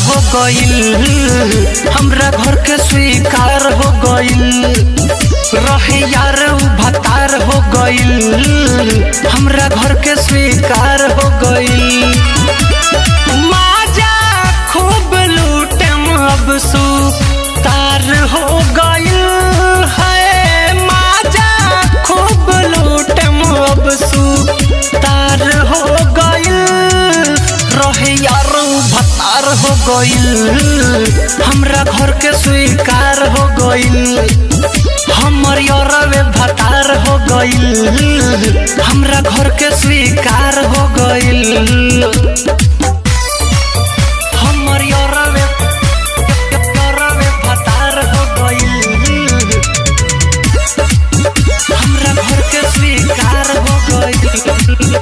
हो गइल, हमरा घर के स्वीकार हो गइल। रहे यार भतार हो गइल, हमरा घर के स्वीकार हो गइल। माजा खूब लूटम अब सुतार हो गइल है, माजा खूब लूटम अब सुतार हो गइल। रहे यार भतार हो गइल, हमरा घर के स्वीकार हो गइल। हमर यारवे भतार हो गइल, हमरा घर के स्वीकार हो गइल। हमर यारवे भतार हो गइल, हमरा घर के स्वीकार हो गइल।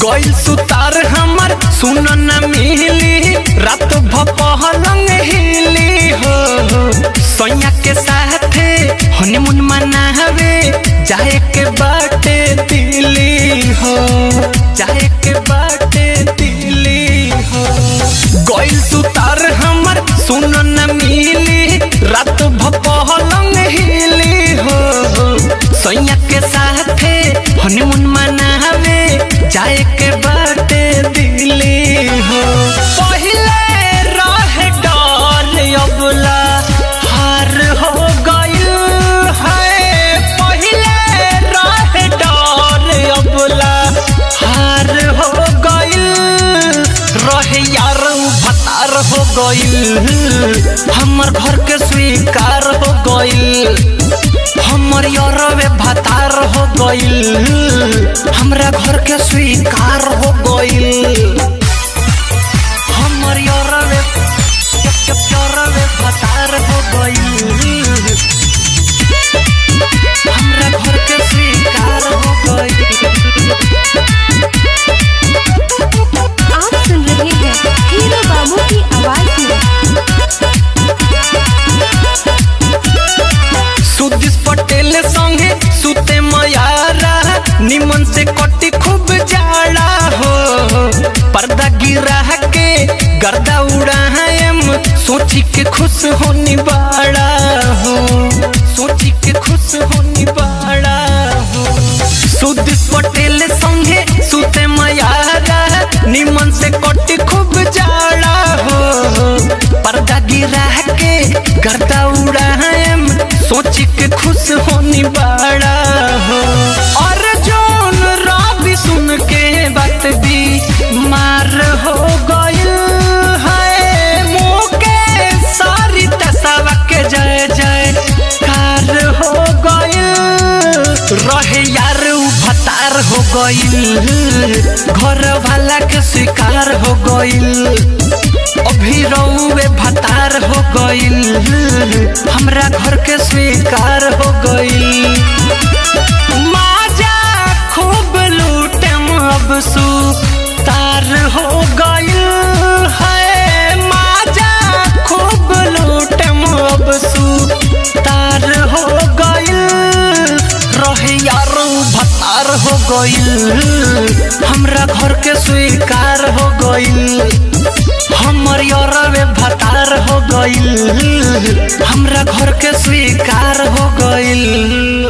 गइल सुतार हमर सुन न मिली, रात भपहलंग हिली हो। सैया के साथे हनीमून मनावे जाए के बाटे दिल्ली हो, जाए के बाटे दिल्ली हो। गइल सुतार हमर सुन न मिली, रात भपहलंग हिली हो। सैया के साथे हनीमून मनावे जाए के बाटे दिल्ली हो। पहिले रहे डर अबला हार हो गइल है, पहिले रहे डर अबला हार हो गइल। रहे यार भतार हो गइल, हमर घर के स्वीकार हो गइल। हमर यारवे भतार हो गइल, हमरा घर के स्वीकार हो गइल। हमर यारवे भतार हो गइल, हमरा घर के स्वीकार हो गइल। आप सुन रहे हैं हीरो बाबू की आवाज में। सुदिस पटेल संगे सुते मयारा, निमन से कटी खूब जाड़ा हो। पर्दा गिरा के गर्दा उड़ाएम, सोची के खुश होनी बाड़ा हो, सोची के खुश होनी बाड़ा हो। सुदिस पटेल संगे सुते मयारा, निमन से कटी खूब जाड़ा हो। पर्दा गिरा के गर्दा उड़ाएम, सोची के खुश होनी बाड़ा हो। और जोन राबी सुन के बात भी मार हो गइल है, मुके सारी तसावा के जय जय कार हो गइल। रहे यार भतार हो गइल, घर वाला के स्वीकार हो गइल। अभी रउवे भतार हो गइल, हमरा घर के स्वीकार हो गइल। माजा खूब लूटम अब सुतार हो गइल है, माजा खूब लूटम अब सुतार हो गइल। रहे यार भतार हो गइल, हमरा घर के स्वीकार हो गइल। हमर यारवे भतार हो गइल, हमरा घर के स्वीकार हो गइल।